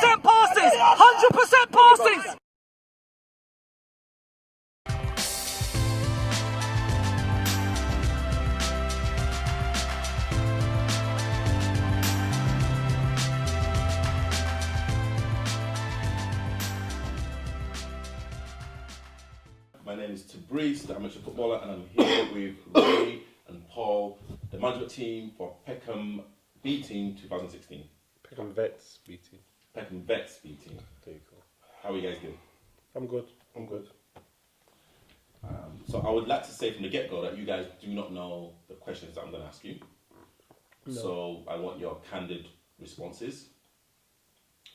100% passes! 100% passes! My name is Tabriz, the amateur footballer, and I'm here with Ray and Paul, the management team for Peckham B Team 2016. Peckham Vets B Team. Peckham Vets B Team. There you go. How are you guys doing? I'm good. I'm good. So I would like to say from the get-go that you guys do not know the questions that I'm going to ask you. No. So I want your candid responses.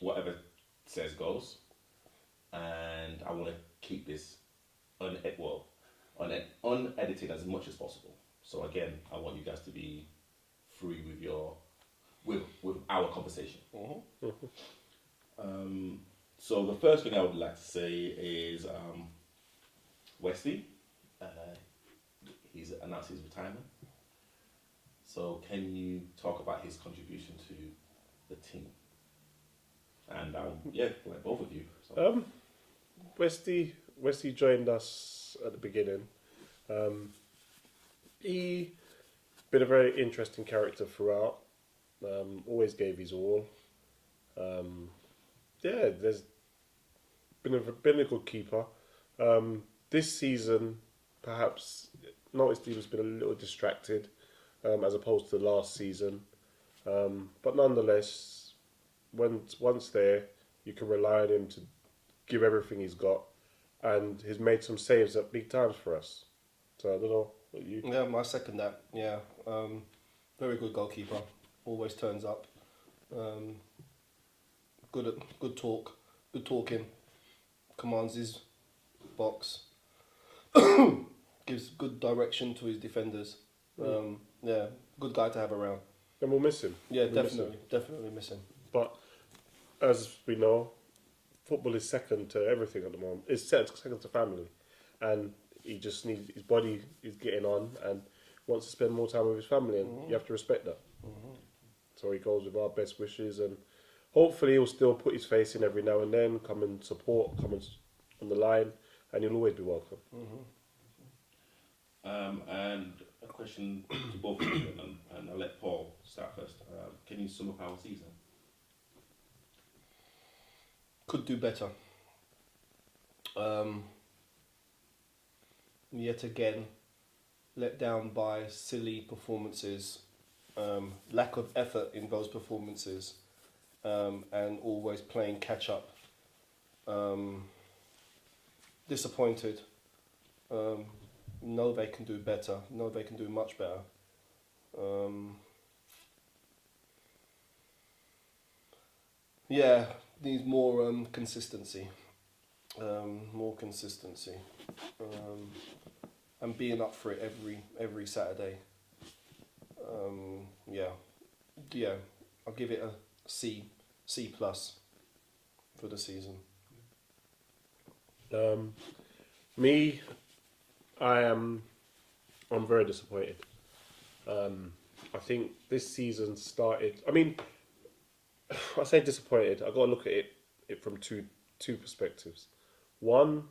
Whatever says goes. And I want to keep this unedited as much as possible. So again, I want you guys to be free with your with our conversation. So the first thing I would like to say is Wesley. He's announced his retirement. So can you talk about his contribution to the team? And like both of you. So. Wesley joined us at the beginning. He been a very interesting character throughout. Always gave his all. There's been a good keeper. This season, perhaps noticed he was been a little distracted, as opposed to last season. But nonetheless, once there, you can rely on him to give everything he's got, and he's made some saves at big times for us. So I don't know what you. Yeah, I second that. Yeah, very good goalkeeper. Always turns up. Good talking. Commands his box. Gives good direction to his defenders. Good guy to have around. And we'll miss him. Yeah, definitely miss him. But as we know, football is second to everything at the moment. It's second to family, and he just needs his body is getting on and wants to spend more time with his family, and you have to respect that. So he goes with our best wishes, and hopefully he'll still put his face in every now and then, come and support, on the line, and he'll always be welcome. And a question to both of you, and I'll let Paul start first. Can you sum up our season? Could do better. Yet again, let down by silly performances, lack of effort in those performances, and always playing catch up. Disappointed. Know they can do better. Know they can do much better. Needs more consistency. And being up for it every Saturday. I'll give it a C plus for the season. I'm very disappointed. I think this season started. I mean, I say disappointed. I got to look at it from two perspectives. One,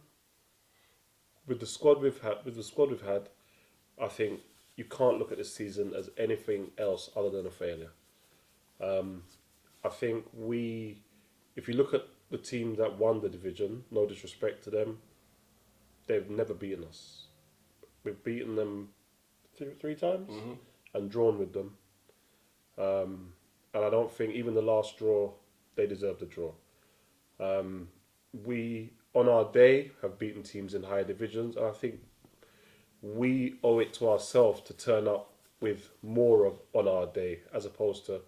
with the squad we've had, I think you can't look at this season as anything else other than a failure. I think if you look at the team that won the division, no disrespect to them, they've never beaten us. We've beaten them three times and drawn with them. And I don't think even the last draw, they deserved a draw. We, on our day, have beaten teams in higher divisions. And I think we owe it to ourselves to turn up with more on our day, as opposed to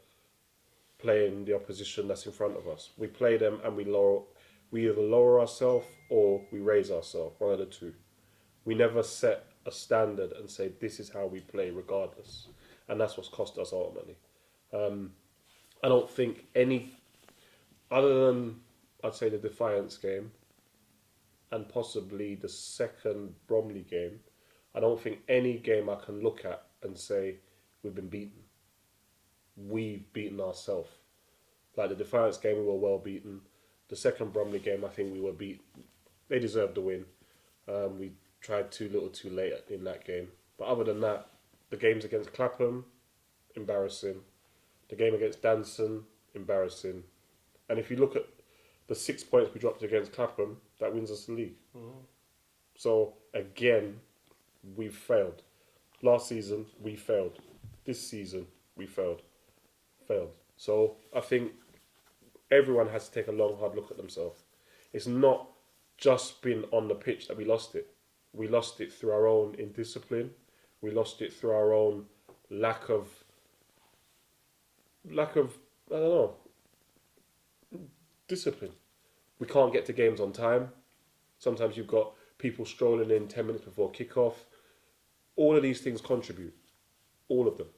playing the opposition that's in front of us. We play them and we either lower ourselves or we raise ourselves, one of the two. We never set a standard and say, this is how we play regardless. And that's what's cost us ultimately. I don't think any, other than, I'd say, the Defiance game and possibly the second Bromley game, I don't think any game I can look at and say, we've been beaten. We've beaten ourselves. Like the Defiance game, we were well beaten. The second Bromley game, I think we were beat. They deserved the win. We tried too little, too late in that game. But other than that, the games against Clapham, embarrassing. The game against Danson, embarrassing. And if you look at the 6 points we dropped against Clapham, that wins us the league. So again, we've failed. Last season, we failed. This season, we failed. So I think everyone has to take a long, hard look at themselves. It's not just been on the pitch that we lost it. We lost it through our own indiscipline. We lost it through our own lack of I don't know, discipline. We can't get to games on time. Sometimes you've got people strolling in 10 minutes before kickoff. All of these things contribute. All of them.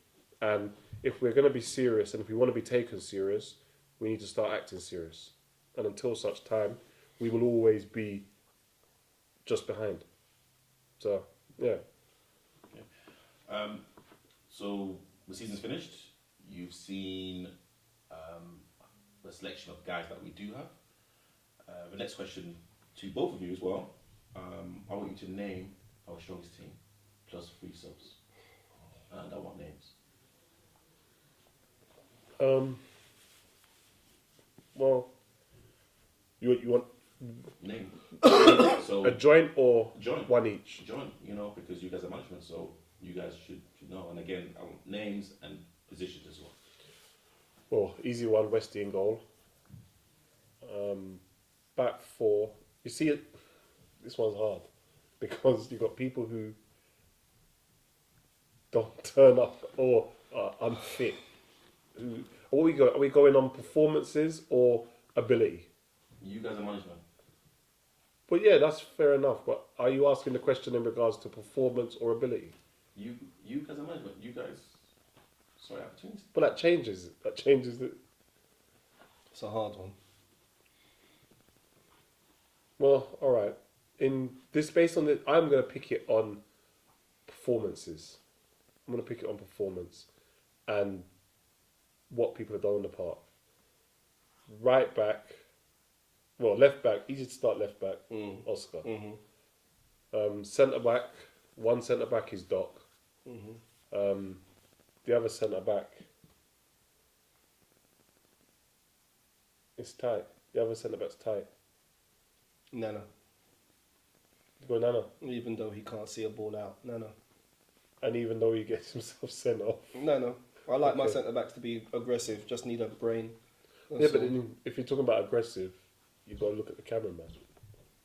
And if we're going to be serious and if we want to be taken serious, we need to start acting serious. And until such time, we will always be just behind. So, yeah. So the season's finished. You've seen the selection of guys that we do have. The next question to both of you as well. I want you to name our strongest team plus 3 subs. And I want names. Well, you want Name. So a joint or joint. one each? Joint, because you guys are management, so you guys should know. And again, I want names and positions as well. Well, easy one, Westy in goal. Back 4. You see it. This one's hard because you've got people who don't turn up or are unfit. Are we going on performances or ability? You guys are management. But yeah, that's fair enough. But are you asking the question in regards to performance or ability? You guys are management. You guys. Sorry, opportunities. But that changes. It. It's a hard one. Well, all right. In this, based on the, I'm going to pick it on performances. I'm going to pick it on performance and what people have done on the park. Right back, well, left back. Easy to start left back. Oscar. Centre back. One centre back is Doc. The other centre back is tight. The other centre back's tight. Nana. Go Nana. Even though he can't see a ball out. Nana. And even though he gets himself sent off. No. I like my Okay. centre backs to be aggressive. Just need a brain. Yeah, but then if you're talking about aggressive, you've got to look at the cameraman.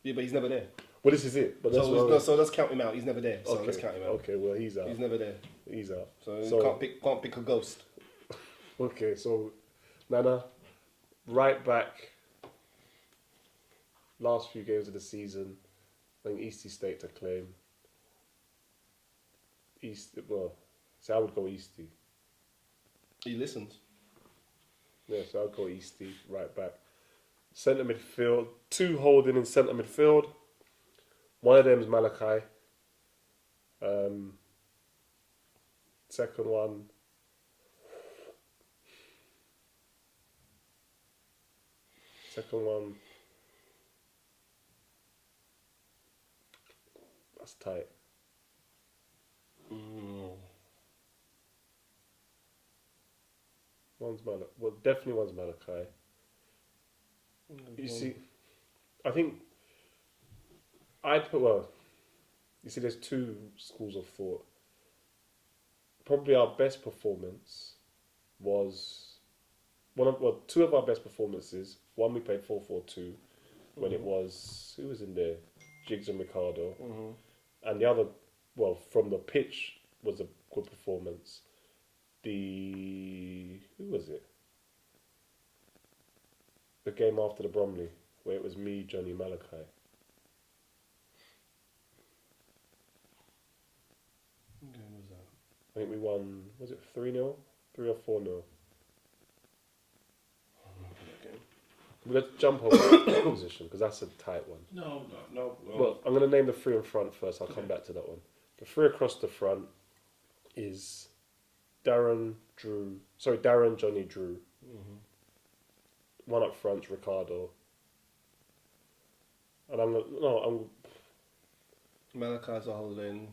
Yeah, but he's never there. Well, this is it. But that's So let's count him out. He's never there. So okay. let's count him out. Okay, well, he's out. He's never there. He's out. So you can't pick a ghost. Okay, so Nana, right back. Last few games of the season, I think Eastie staked a claim. So I would go Eastie. He listens. Yeah, so I'd go Eastie, right back. Centre midfield, 2 holding in centre midfield. One of them is Malachi. Second one. That's tight. Definitely one's Malachi. You see, I think you see, there's 2 schools of thought. Probably our best performance was 2 of our best performances. One we played 4-4-2 when it was, who was in there? Jiggs and Ricardo. And the other, from the pitch was a good performance. Who was it? The game after the Bromley, where it was me, Johnny, Malachi. What game was that? I think we won, was it 3-0? 3 or 4-0? Let's jump over that position, because that's a tight one. No. Well, I'm going to name the 3 in front first. I'll come back to that one. The 3 across the front is Darren, Johnny, Drew. one up front, Ricardo. And Malachi's a holding.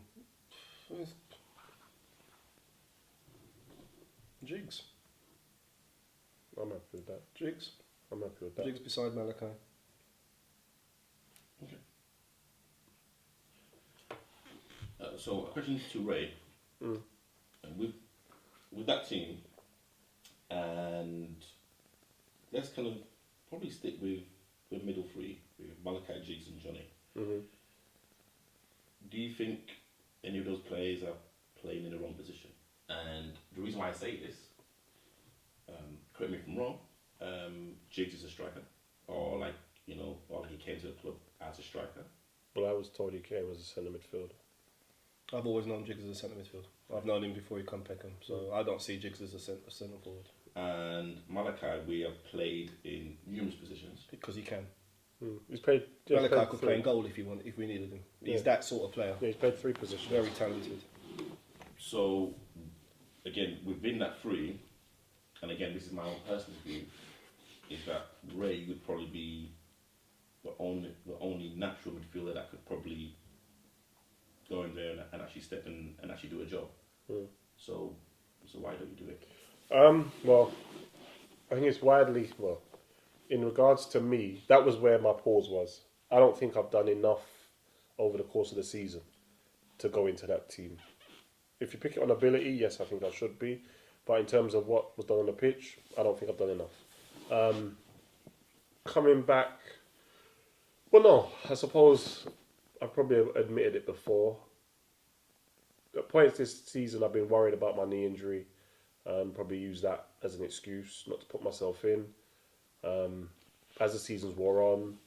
Jigs. I'm happy with that. Jigs. I'm happy with that. Jigs beside Malachi. Okay. So a question to Ray. Mm. And with that team, and let's kind of probably stick with the middle three, with Malachi, Jigs and Johnny. Mm-hmm. Do you think any of those players are playing in the wrong position? And the reason why I say this, correct me if I'm wrong, Jigs is a striker, or or he came to the club as a striker. Well, I was told he came as a centre midfielder. I've always known Jigs as a centre midfield. I've known him before he come Peckham, so I don't see Jigs as a centre forward. And Malachi, we have played in numerous positions. Because he can. He's played. Yeah, Malachi could play in goal if we needed him. He's that sort of player. Yeah, he's played 3 positions. Very talented. So, again, within that three, and again, this is my own personal view, is that Ray would probably be the only natural midfielder that could probably go in there and actually step in and actually do a job. So why don't you do it? Well, I think it's in regards to me, that was where my pause was. I don't think I've done enough over the course of the season to go into that team. If you pick it on ability, yes, I think I should be. But in terms of what was done on the pitch, I don't think I've done enough. Coming back, well, no, I suppose I probably admitted it before. At points this season, I've been worried about my knee injury. Probably use that as an excuse not to put myself in. As the seasons wore on,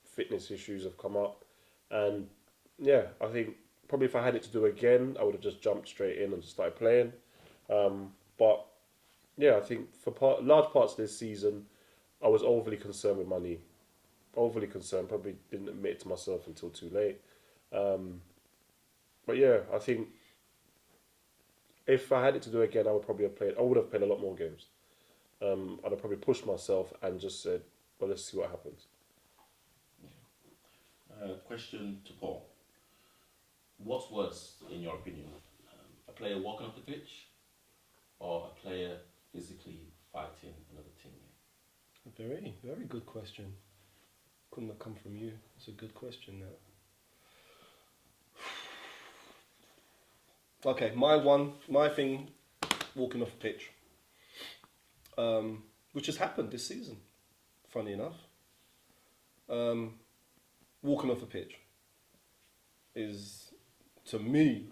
fitness issues have come up. And yeah, I think probably if I had it to do again, I would have just jumped straight in and just started playing. But yeah, I think for large parts of this season, I was overly concerned with my knee. Overly concerned, probably didn't admit it to myself until too late. But yeah, I think if I had it to do again, I would have played a lot more games. I'd have probably pushed myself and just said, well, let's see what happens. Question to Paul. What's worse, in your opinion? A player walking off the pitch or a player physically fighting another teammate? Very, very good question. Couldn't have come from you. It's a good question, that. Okay, my thing, walking off the pitch, which has happened this season, funny enough. Walking off the pitch is, to me,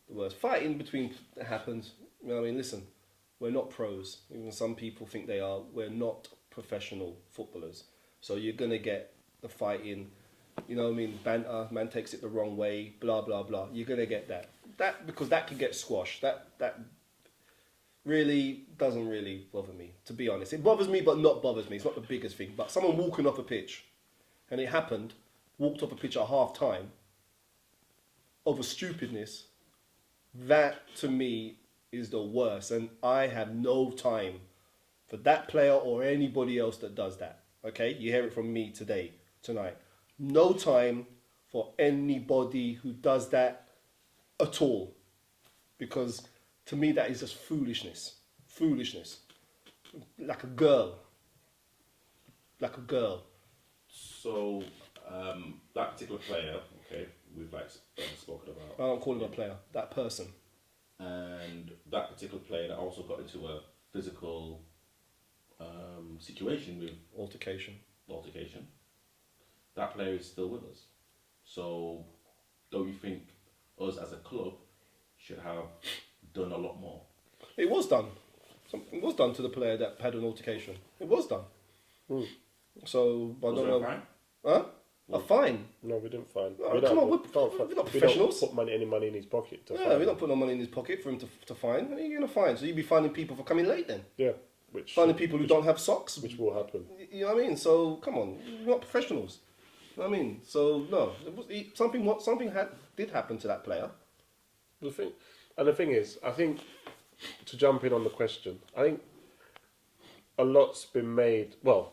the worst. Fighting between happens. You know what I mean, listen, we're not pros. Even some people think they are. We're not professional footballers. So you're going to get the fighting, you know what I mean, banter, man takes it the wrong way, blah, blah, blah. You're going to get that. Because that can get squashed. That really doesn't really bother me, to be honest. It bothers me, but not bothers me. It's not the biggest thing. But someone walking off a pitch, and it happened, walked off a pitch at half time, over stupidness, that to me is the worst. And I have no time for that player or anybody else that does that. Okay? You hear it from me tonight. No time for anybody who does that at all. Because to me that is just foolishness. Foolishness. Like a girl. So, that particular player, okay, we've spoken about. I don't call him a player, that person. And that particular player that also got into a physical situation with Altercation. That player is still with us. So, don't you think us as a club should have done a lot more? It was done. It was done to the player that had an altercation. It was done. So, I Was don't there a know. fine? Huh? A fine? No, we didn't find. Oh, come on, we're not professionals. We don't put any money in his pocket. Yeah, we don't put no money in his pocket for him to fine. What are you going to fine? So you'd be fining people for coming late then? Yeah, Finding people who don't have socks? which will happen. You know what I mean? So, come on. We're not professionals. You know what I mean? So, no. Something did happen to that player. The thing is, I think, to jump in on the question, I think a lot's been made. Well,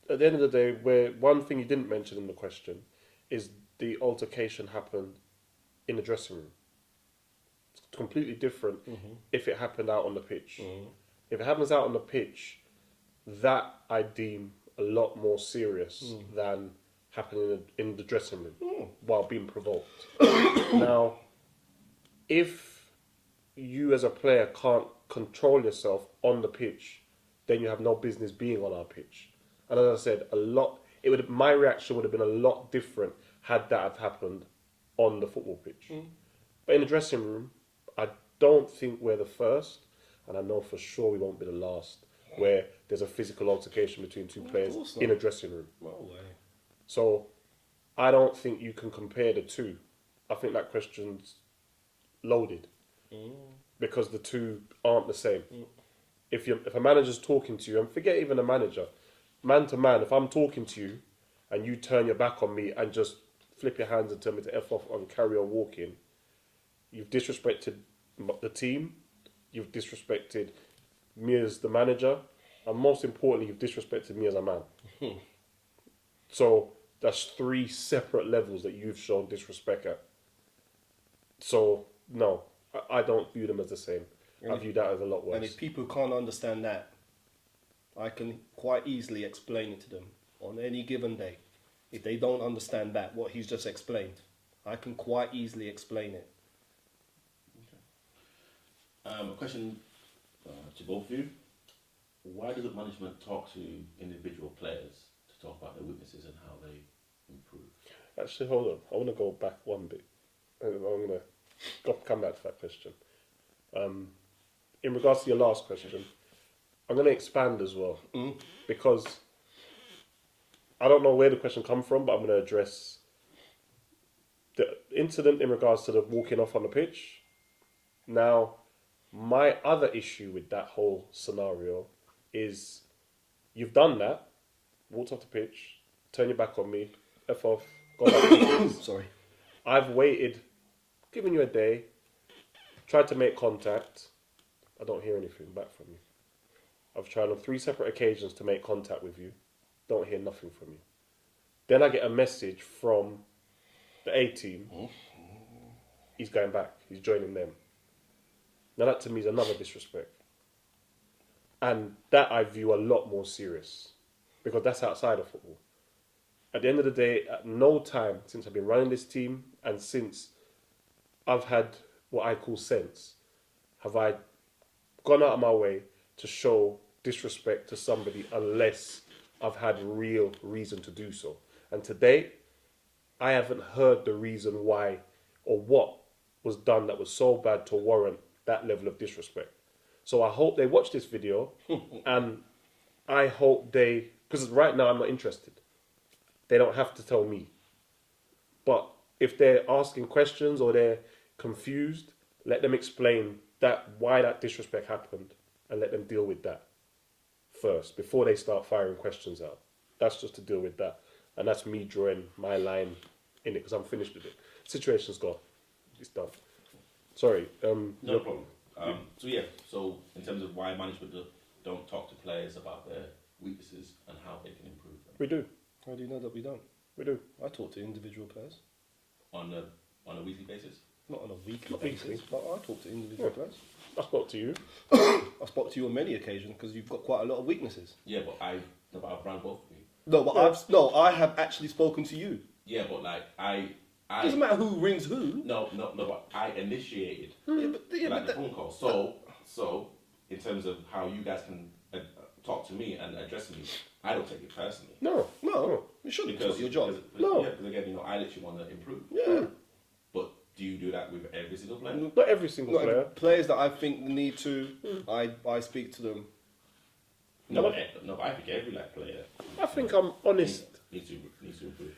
at the end of the day, where one thing you didn't mention in the question is the altercation happened in the dressing room. It's completely different if it happened out on the pitch. If it happens out on the pitch, that I deem a lot more serious than happening in the dressing room while being provoked. Now, if you as a player can't control yourself on the pitch, then you have no business being on our pitch. And as I said, my reaction would have been a lot different had that have happened on the football pitch. But in the dressing room, I don't think we're the first, and I know for sure we won't be the last, where there's a physical altercation between two players in a dressing room. No way. So I don't think you can compare the two. I think that question's loaded because the two aren't the same. If a manager's talking to you, and forget even a manager, man to man, if I'm talking to you and you turn your back on me and just flip your hands and tell me to F off and carry on walking, you've disrespected the team, you've disrespected me as the manager, and most importantly, you've disrespected me as a man. So that's 3 separate levels that you've shown disrespect at. So no, I don't view them as the same. I view that as a lot worse. And if people can't understand that, I can quite easily explain it to them on any given day. If they don't understand that, what he's just explained, I can quite easily explain it. A question to both of you. Why doesn't management talk to individual players to talk about their weaknesses and how they improve? Actually, hold on. I want to go back one bit. I'm going to come back to that question. In regards to your last question, I'm going to expand as well. Because I don't know where the question come from, but I'm going to address the incident in regards to the walking off on the pitch. Now, my other issue with that whole scenario is you've done that, walked off the pitch, turn your back on me, F off, go back to the pitch. Sorry. I've waited, given you a day, tried to make contact. I don't hear anything back from you. I've tried on 3 separate occasions to make contact with you. Don't hear nothing from you. Then I get a message from the A team. He's going back. He's joining them. Now that to me is another disrespect. And that I view a lot more serious. Because that's outside of football. At the end of the day, at no time since I've been running this team and since I've had what I call sense, have I gone out of my way to show disrespect to somebody unless I've had real reason to do so. And today, I haven't heard the reason why or what was done that was so bad to warrant that level of disrespect. So I hope they watch this video and I hope because right now I'm not interested. They don't have to tell me. But if they're asking questions or they're confused, let them explain why that disrespect happened and let them deal with that first before they start firing questions out. That's just to deal with that. And that's me drawing my line in it because I'm finished with it. Situation's gone. It's done. Sorry. No problem. So in terms of why management don't talk to players about their weaknesses and how they can improve them. We do. How do you know that we don't? We do. I talk to individual players. On a weekly basis? Not on a weekly Not basis, weekly. but I talk to individual players. I spoke to you. I spoke to you on many occasions because you've got quite a lot of weaknesses. Yeah, but I've rang both of you. No, but I have actually spoken to you. Yeah, but like I Doesn't matter who rings who. No, but I initiated But the phone call. So in terms of how you guys can talk to me and address me, I don't take it personally. No. You shouldn't. It's Because not your job. No. Yeah, because again, I literally want to improve. Yeah. But do you do that with every single player? Not every single player. Players that I think need to, I speak to them. No, but I think every player I think I'm honest. needs to improve.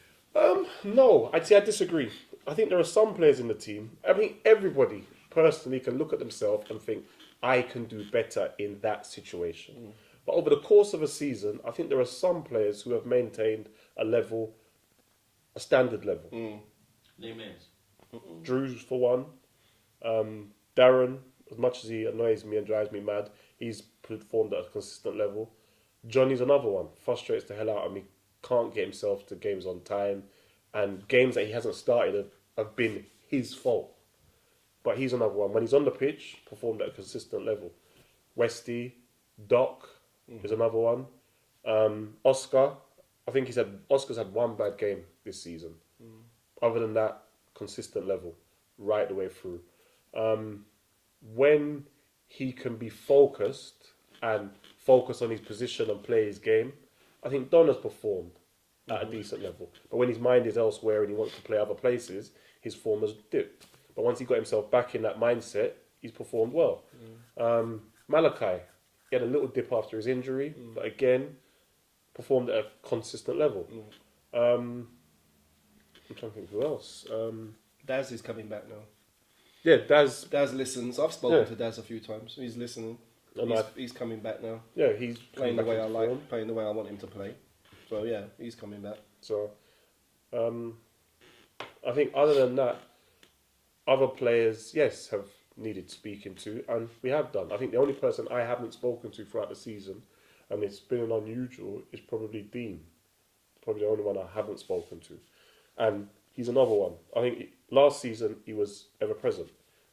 No, I disagree. I think there are some players in the team. I mean, everybody personally can look at themselves and think, I can do better in that situation. But over the course of a season, I think there are some players who have maintained a standard level. Name names. Drew's for one. Darren, as much as he annoys me and drives me mad, he's performed at a consistent level. Johnny's another one. Frustrates the hell out of me. Can't get himself to games on time. And games that he hasn't started have been his fault. But he's another one. When he's on the pitch, performed at a consistent level. Westy, Doc is another one. Oscar, I think Oscar's had one bad game this season. Other than that, consistent level right the way through. When he can be focused and focus on his position and play his game, I think Donna's performed at a decent level. But when his mind is elsewhere and he wants to play other places, his form has dipped. But once he got himself back in that mindset, he's performed well. Malachi, he had a little dip after his injury, but again, performed at a consistent level. I'm trying to think who else. Daz is coming back now. Yeah, Daz listens. I've spoken to Daz a few times. He's listening. And He's coming back now. Yeah, he's Playing the way I like, form. playing the way I want him to play. So yeah, he's coming back. So, I think other than that, other players, yes, have needed speaking to, and we have done. I think the only person I haven't spoken to throughout the season, and it's been unusual, is probably Dean. Probably the only one I haven't spoken to. And he's another one. I think last season he was ever present.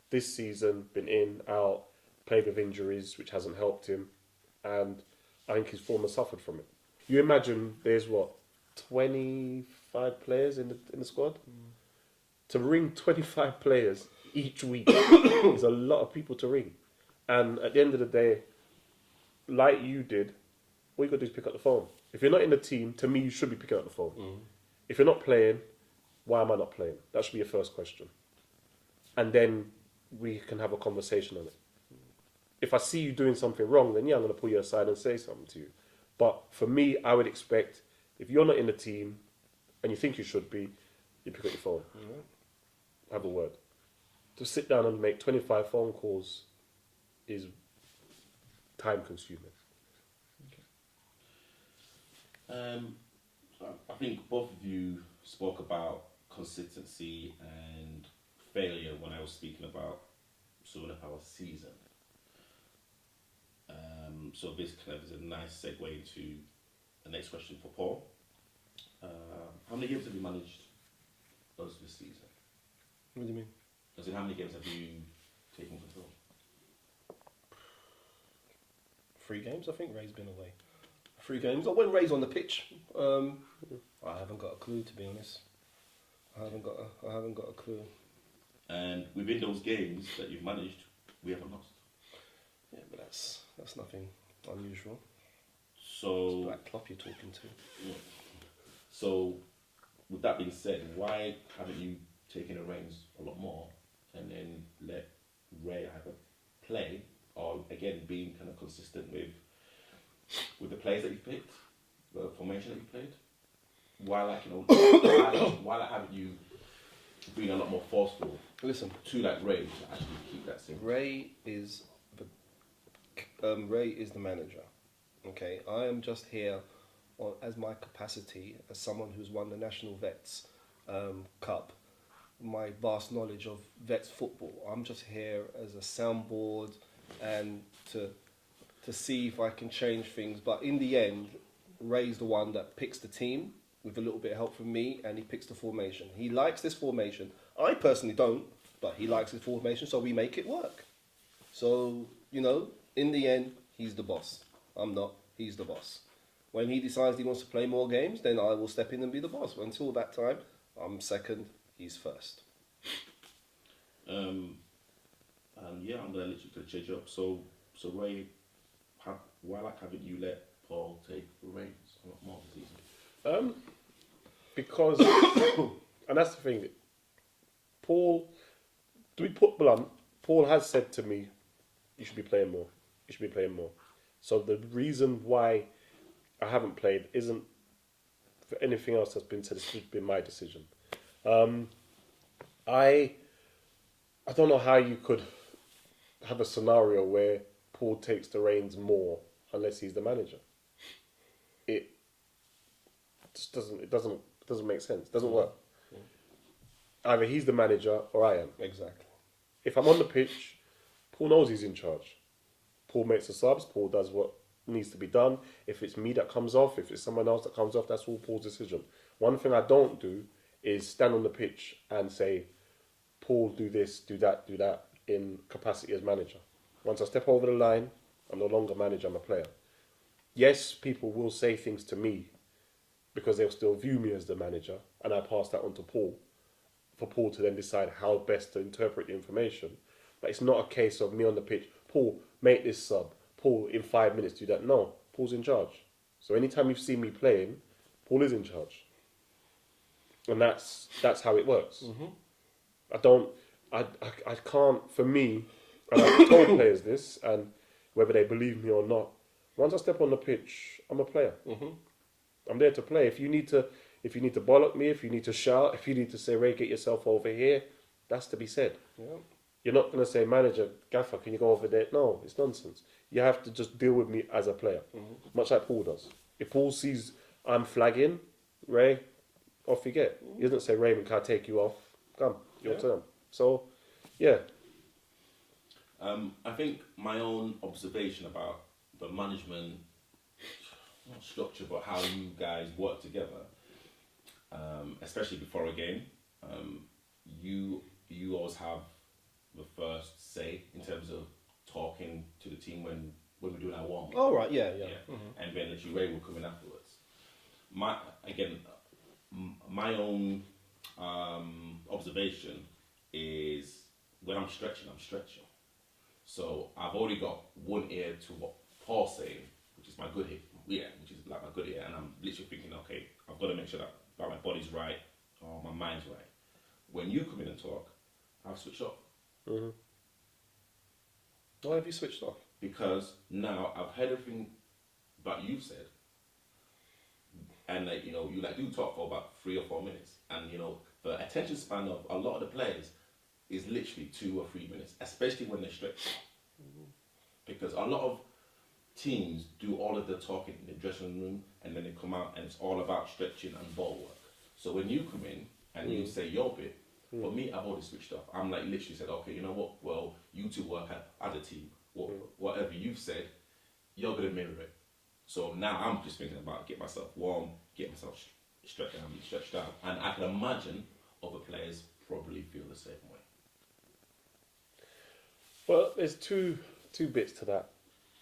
This season, been in, out, played with injuries, which hasn't helped him, and I think his form has suffered from it. You imagine there's 25 players in the squad? To ring 25 players each week is a lot of people to ring. And at the end of the day, like you did, all you got to do is pick up the phone. If you're not in the team, to me, you should be picking up the phone. If you're not playing, why am I not playing? That should be your first question. And then we can have a conversation on it. If I see you doing something wrong, then yeah, I'm going to pull you aside and say something to you. But for me, I would expect, if you're not in the team and you think you should be, you pick up your phone. Have a word. To sit down and make 25 phone calls is time consuming. I think both of you spoke about consistency and failure when I was speaking about Solar Power season. So this kind of is a nice segue into the next question for Paul. How many games have you managed this season? What do you mean? As in, how many games have you taken control? 3 games, I think. Ray's been away. 3 games. When Ray's on the pitch, I haven't got a clue, to be honest. I haven't got a clue. And within those games that you've managed, we haven't lost. Yeah, but that's nothing unusual. So It's Black Klopp you're talking to. yeah. So with that being said, why haven't you taken the reins a lot more and then let Ray either play or again being kind of consistent with the players that you've picked, the formation that you've played? Why haven't you been a lot more forceful? Listen, to like Ray to actually keep that same. Ray is the manager. Okay, I am just here as my capacity as someone who's won the National Vets Cup. My vast knowledge of Vets football. I'm just here as a soundboard and to see if I can change things. But in the end, Ray's the one that picks the team with a little bit of help from me, and he picks the formation. He likes this formation. I personally don't, but he likes his formation, so we make it work. So, in the end, he's the boss. I'm not. He's the boss. When he decides he wants to play more games, then I will step in and be the boss. But until that time, I'm second, he's first. I'm gonna literally change it up. So Ray, why haven't you let Paul take the reins a lot more this season? Because, and that's the thing, Paul, to be put blunt, Paul has said to me, you should be playing more. You should be playing more. So the reason why I haven't played isn't for anything else that's been said. It's been my decision. I don't know how you could have a scenario where Paul takes the reins more unless he's the manager. It just doesn't. It doesn't make sense. It doesn't work. Either he's the manager or I am. Exactly. If I'm on the pitch, Paul knows he's in charge. Paul makes the subs. Paul does what needs to be done. If it's me that comes off, if it's someone else that comes off, that's all Paul's decision. One thing I don't do is stand on the pitch and say, Paul, do this, do that, in capacity as manager. Once I step over the line, I'm no longer manager, I'm a player. Yes, people will say things to me because they'll still view me as the manager, and I pass that on to Paul, for Paul to then decide how best to interpret the information. But it's not a case of me on the pitch, Paul, make this sub, Paul, in 5 minutes do that. No, Paul's in charge. So anytime you've seen me playing, Paul is in charge. And that's how it works. I can't, for me, and I've told players this, and whether they believe me or not, once I step on the pitch, I'm a player. I'm there to play. If you need to bollock me, if you need to shout, if you need to say, Ray, get yourself over here, that's to be said. Yeah. You're not going to say, manager, gaffer, can you go over there? No, it's nonsense. You have to just deal with me as a player, much like Paul does. If Paul sees I'm flagging, Ray, off you get. He doesn't say, Raymond, can I take you off? Come, your turn. So, yeah. I think my own observation about the management, not structure, but how you guys work together, especially before a game, you always have the first say in terms of talking to the team when we're doing our warm-up. Oh, right, yeah. And then literally Ray will come in afterwards. My own observation is when I'm stretching. So I've already got one ear to what Paul's saying, which is my good ear, which is like my good ear, and I'm literally thinking, okay, I've got to make sure that my body's right or my mind's right. When you come in and talk, I've switched off. Why have you switched off? Because now I've heard everything that you've said, and you do talk for about 3 or 4 minutes, and the attention span of a lot of the players is literally 2 or 3 minutes, especially when they're stretching. Because a lot of teams do all of the talking in the dressing room, and then they come out and it's all about stretching and ball work. So when you come in and you say your bit, for me, I've already switched off. I'm like literally said, okay, you know what? Well, you two work as a team. Whatever you've said, you're gonna mirror it. So now I'm just thinking about get myself warm, get myself stretched out, and I can imagine other players probably feel the same way. Well, there's two bits to that.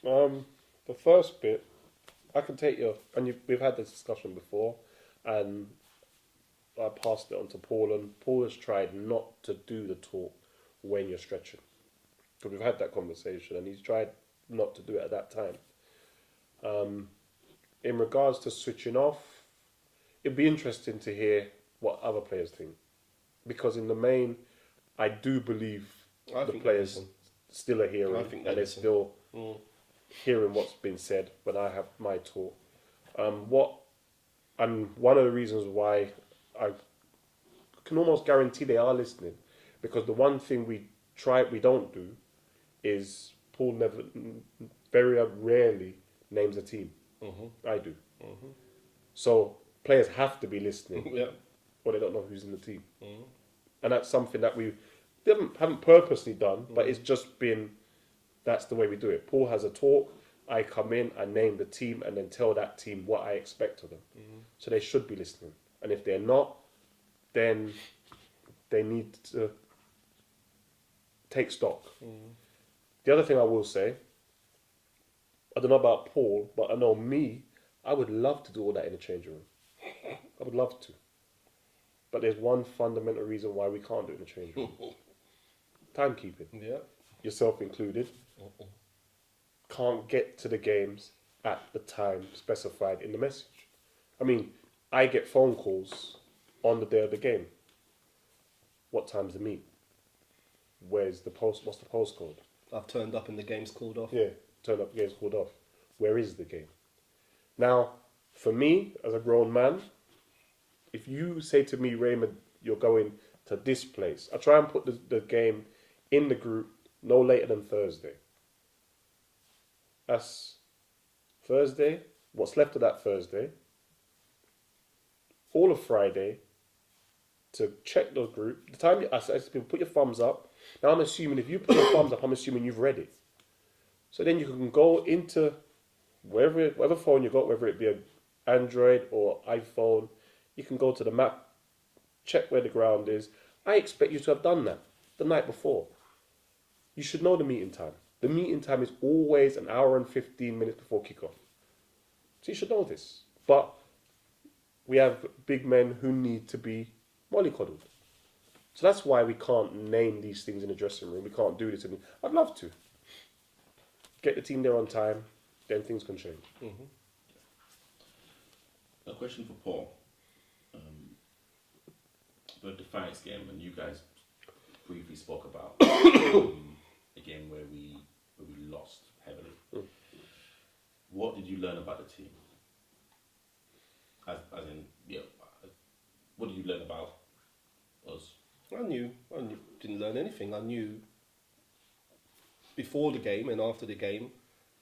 The first bit, I can take we've had this discussion before, and I passed it on to Paul, and Paul has tried not to do the talk when you're stretching. Because we've had that conversation, and he's tried not to do it at that time. In regards to switching off, it'd be interesting to hear what other players think. Because in the main, I do believe the players still are hearing, and they're still hearing what's been said when I have my talk. And one of the reasons why I can almost guarantee they are listening, because the one thing we don't do is Paul very rarely names a team. I do. So players have to be listening, or they don't know who's in the team. And that's something that we haven't purposely done, but it's just been, that's the way we do it. Paul has a talk, I come in, I name the team, and then tell that team what I expect of them. So they should be listening. And if they're not, then they need to take stock. The other thing I will say, I don't know about Paul, but I know me, I would love to do all that in the changing room. I would love to. But there's one fundamental reason why we can't do it in the changing room. Timekeeping. Yeah. Yourself included. Can't get to the games at the time specified in the message. I mean, I get phone calls on the day of the game. What time's the meet? What's the postcode? I've turned up and the game's called off. Yeah, turned up, the game's called off. Where is the game? Now, for me, as a grown man, if you say to me, Raymond, you're going to this place, I try and put the game in the group no later than Thursday. That's Thursday, what's left of that Thursday, all of Friday, to check the group. The time I say to people, put your thumbs up. Now I'm assuming if you put your thumbs up, I'm assuming you've read it. So then you can go into whatever phone you got, whether it be an Android or iPhone, you can go to the map, check where the ground is. I expect you to have done that the night before. You should know the meeting time. The meeting time is always an hour and 15 minutes before kickoff. So you should know this. But we have big men who need to be mollycoddled. So that's why we can't name these things in the dressing room. We can't do this. I'd love to. Get the team there on time, then things can change. Mm-hmm. A question for Paul. The Defiance game, and you guys briefly spoke about a game where we lost heavily. Mm. What did you learn about the team? As in, what did you learn about us? I knew, didn't learn anything. I knew before the game and after the game,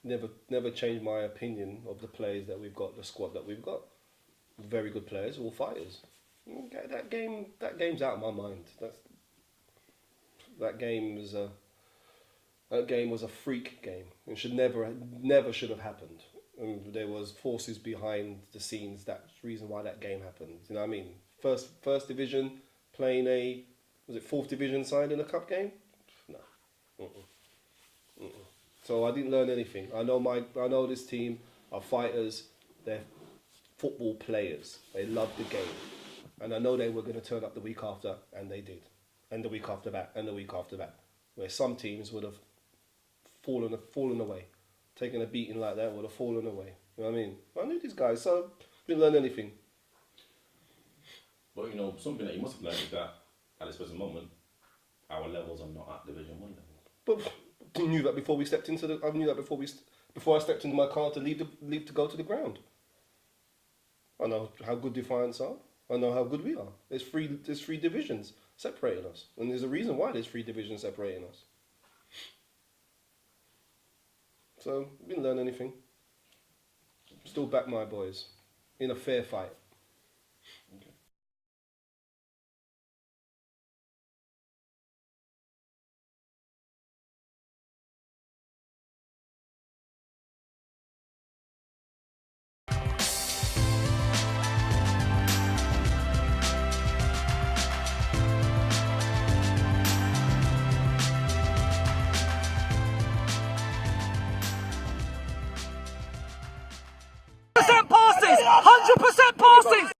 never changed my opinion of the players that we've got, the squad that we've got. Very good players, all fighters. Okay, that game's out of my mind. That game was a freak game. It should never should have happened. And there was forces behind the scenes. That's the reason why that game happened. You know what I mean? First division playing was it fourth division side in a cup game? No. So I didn't learn anything. I know this team are fighters. They're football players. They love the game. And I know they were going to turn up the week after, and they did. And the week after that, and the week after that. Where some teams would have fallen away. Taking a beating like that would have fallen away. You know what I mean? I knew these guys, so didn't learn anything. But something that you must have learned is that at this present moment, our levels are not at Division 1 level. But I knew that before we stepped into the. I knew that before I stepped into my car to leave to go to the ground. I know how good Defiance are. I know how good we are. There's three divisions separating us, and there's a reason why there's 3 divisions separating us. So we didn't learn anything. Still back my boys in a fair fight. Okay. Passes! 100% passes!